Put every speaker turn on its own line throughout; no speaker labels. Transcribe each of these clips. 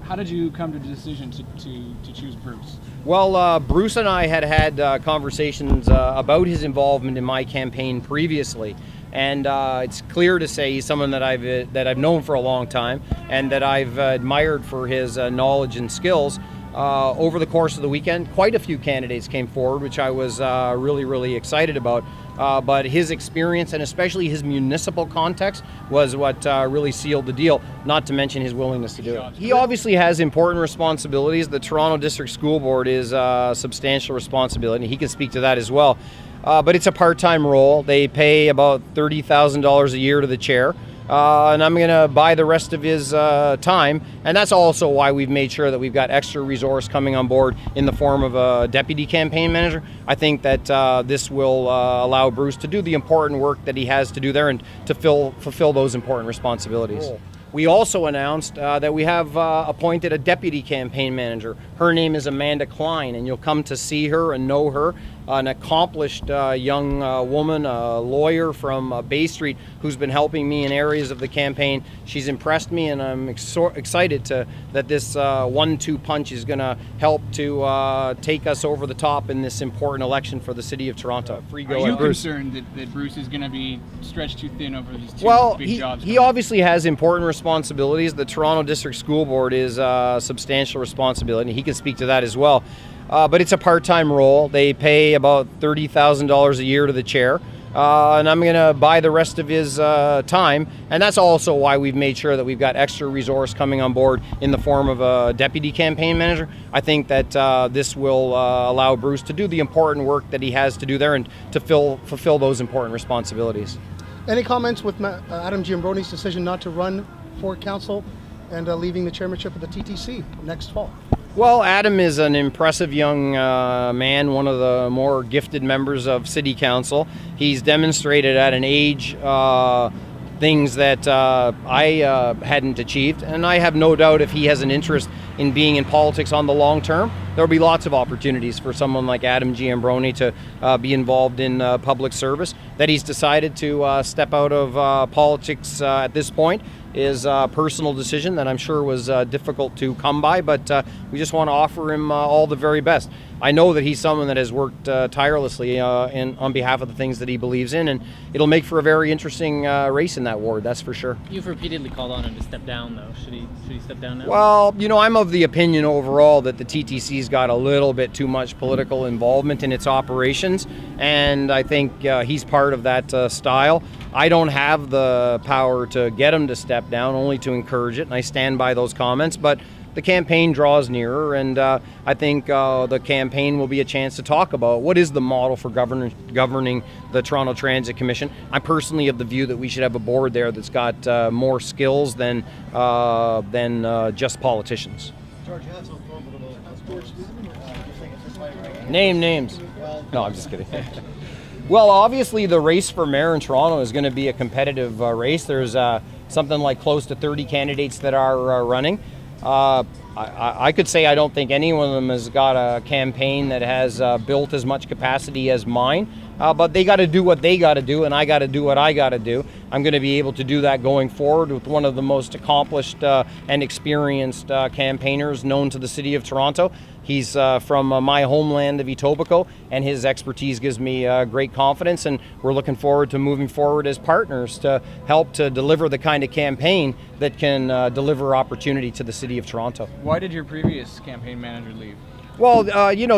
How did you come to the decision to choose Bruce?
Well, Bruce and I had conversations about his involvement in my campaign previously, and it's clear to say he's someone that I've known for a long time and that I've admired for his knowledge and skills. Over the course of the weekend, quite a few candidates came forward, which I was really excited about. But his experience and especially his municipal context was what really sealed the deal, not to mention his willingness to do it. He obviously has important responsibilities. The Toronto District School Board is a substantial responsibility. He can speak to that as well. But it's a part-time role. They pay about $30,000 a year to the chair. And I'm going to buy the rest of his time. And that's also why we've made sure that we've got extra resource coming on board in the form of a deputy campaign manager. I think that this will allow Bruce to do the important work that he has to do there and to fulfill those important responsibilities. Cool. We also announced that we have appointed a deputy campaign manager. Her name is Amanda Klein, and you'll come to see her and know her. An accomplished young woman, a lawyer from Bay Street, who's been helping me in areas of the campaign. She's impressed me, and I'm excited that this 1-2 punch is going to help to take us over the top in this important election for the City of Toronto.
Are you concerned that Bruce is going to be stretched too thin over these two big jobs?
He obviously has important responsibilities. The Toronto District School Board is a substantial responsibility. He can speak to that as well. But it's a part-time role. They pay about $30,000 a year to the chair. And I'm going to buy the rest of his time. And that's also why we've made sure that we've got extra resource coming on board in the form of a deputy campaign manager. I think that this will allow Bruce to do the important work that he has to do there and to fulfill those important responsibilities.
Any comments with Adam Giambroni's decision not to run for council and leaving the chairmanship of the TTC next fall?
Well, Adam is an impressive young man, one of the more gifted members of City Council. He's demonstrated at an age things that I hadn't achieved, and I have no doubt if he has an interest in being in politics on the long term, there will be lots of opportunities for someone like Adam Giambroni to be involved in public service. That he's decided to step out of politics at this point is a personal decision that I'm sure was difficult to come by, but we just want to offer him all the very best. I know that he's someone that has worked tirelessly on behalf of the things that he believes in, and it'll make for a very interesting race in that ward, that's for sure.
You've repeatedly called on him to step down, though. Should he step down now?
Well, I'm of the opinion overall that the TTC's got a little bit too much political involvement in its operations, and I think he's part of that style. I don't have the power to get him to step down, only to encourage it, and I stand by those comments, but the campaign draws nearer, and I think the campaign will be a chance to talk about what is the model for governing the Toronto Transit Commission. I'm personally of the view that we should have a board there that's got more skills than just politicians.
George, you had some fun with sports.
Name names. No, I'm just kidding. Well, obviously the race for mayor in Toronto is going to be a competitive race. There's something like close to 30 candidates that are running. I could say I don't think any one of them has got a campaign that has built as much capacity as mine, but they got to do what they got to do, and I got to do what I got to do. I'm going to be able to do that going forward with one of the most accomplished and experienced campaigners known to the City of Toronto. He's from my homeland of Etobicoke, and his expertise gives me great confidence, and we're looking forward to moving forward as partners to help to deliver the kind of campaign that can deliver opportunity to the City of Toronto.
Why did your previous campaign manager leave?
Well,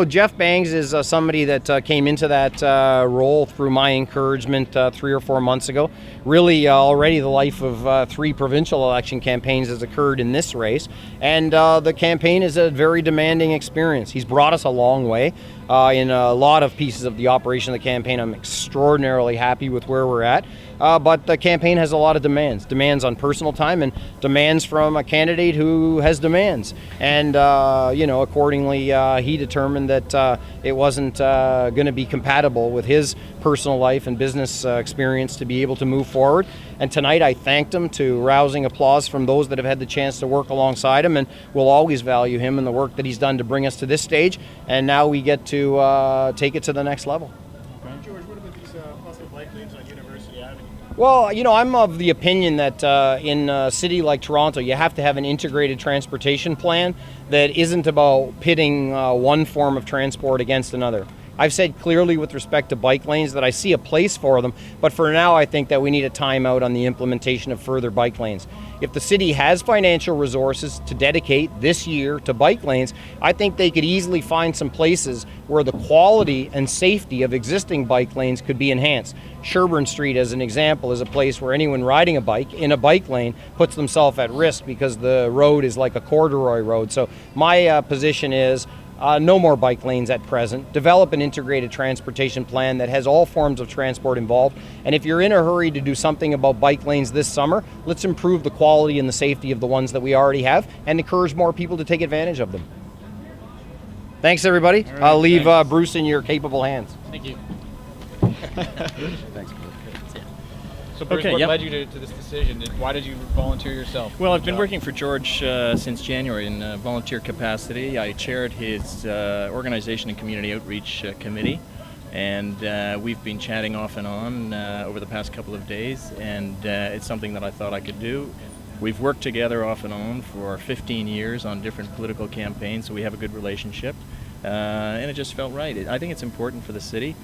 Jeff Bangs is somebody that came into that role through my encouragement 3 or 4 months ago. Really, already the life of 3 provincial election campaigns has occurred in this race, and the campaign is a very demanding experience. He's brought us a long way in a lot of pieces of the operation of the campaign. I'm extraordinarily happy with where we're at, but the campaign has a lot of demands on personal time, and demands from a candidate who has demands, and accordingly he determined that it wasn't going to be compatible with his personal life and business experience to be able to move forward. And tonight I thanked him to rousing applause from those that have had the chance to work alongside him, and we'll always value him and the work that he's done to bring us to this stage, and now we get to take it to the next level.
George, what about these possible bike lanes on University Avenue?
Well, you know, I'm of the opinion that in a city like Toronto, you have to have an integrated transportation plan that isn't about pitting one form of transport against another. I've said clearly with respect to bike lanes that I see a place for them, but for now I think that we need a timeout on the implementation of further bike lanes. If the city has financial resources to dedicate this year to bike lanes, I think they could easily find some places where the quality and safety of existing bike lanes could be enhanced. Sherbourne Street, as an example, is a place where anyone riding a bike in a bike lane puts themselves at risk because the road is like a corduroy road. So my position is no more bike lanes at present. Develop an integrated transportation plan that has all forms of transport involved. And if you're in a hurry to do something about bike lanes this summer, let's improve the quality and the safety of the ones that we already have and encourage more people to take advantage of them. Thanks, everybody.
All right,
I'll leave
thanks.
Bruce in your capable hands.
Thank you.
Thanks.
So Bruce,
Okay,
what
yep.
led you to this decision? Why did you volunteer yourself?
Well, I've been working for George since January in volunteer capacity. I chaired his organization and community outreach committee, and we've been chatting off and on over the past couple of days, and it's something that I thought I could do. We've worked together off and on for 15 years on different political campaigns, so we have a good relationship, and it just felt right. I think it's important for the city.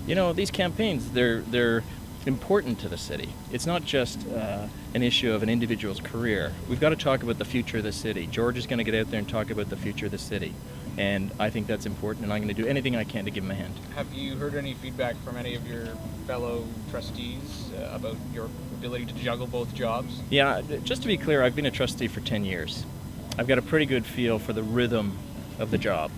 You know, these campaigns, they're important to the city. It's not just an issue of an individual's career. We've got to talk about the future of the city. George is going to get out there and talk about the future of the city. And I think that's important, and I'm going to do anything I can to give him a hand.
Have you heard any feedback from any of your fellow trustees about your ability to juggle both jobs?
Yeah, just to be clear, I've been a trustee for 10 years. I've got a pretty good feel for the rhythm of the job.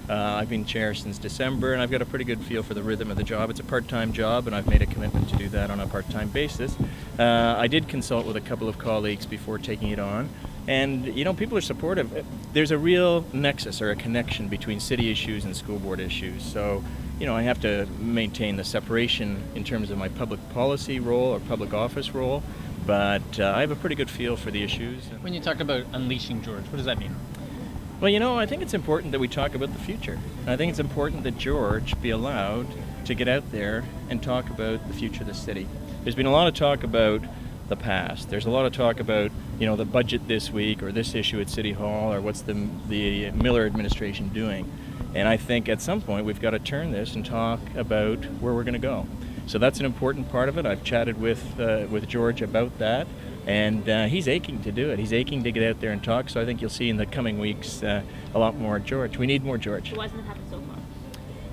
I've been chair since December, and I've got a pretty good feel for the rhythm of the job. It's a part-time job, and I've made a commitment to do that on a part-time basis. I did consult with a couple of colleagues before taking it on, and you know, people are supportive. There's a real nexus or a connection between city issues and school board issues. So, you know, I have to maintain the separation in terms of my public policy role or public office role, but I have a pretty good feel for the issues.
When you talk about unleashing George, what does that mean?
Well, you know, I think it's important that we talk about the future. I think it's important that George be allowed to get out there and talk about the future of the city. There's been a lot of talk about the past. There's a lot of talk about, you know, the budget this week or this issue at City Hall or what's the Miller administration doing. And I think at some point we've got to turn this and talk about where we're going to go. So that's an important part of it. I've chatted with George about that. And he's aching to do it. He's aching to get out there and talk. So I think you'll see in the coming weeks a lot more George. We need more George.
So why hasn't it happened so far?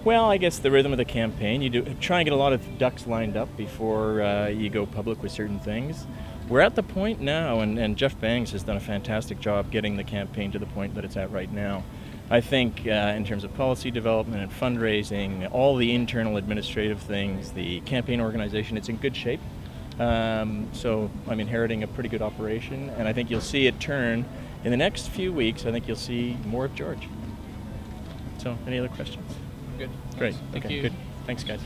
Well, I guess the rhythm of the campaign. You do try and get a lot of ducks lined up before you go public with certain things. We're at the point now, and Jeff Bangs has done a fantastic job getting the campaign to the point that it's at right now. I think in terms of policy development and fundraising, all the internal administrative things, the campaign organization, it's in good shape. So I'm inheriting a pretty good operation, and I think you'll see it turn in the next few weeks. I think you'll see more of George. So, any other questions?
Good.
Great.
Thank
Okay,
you.
good. Thanks, guys.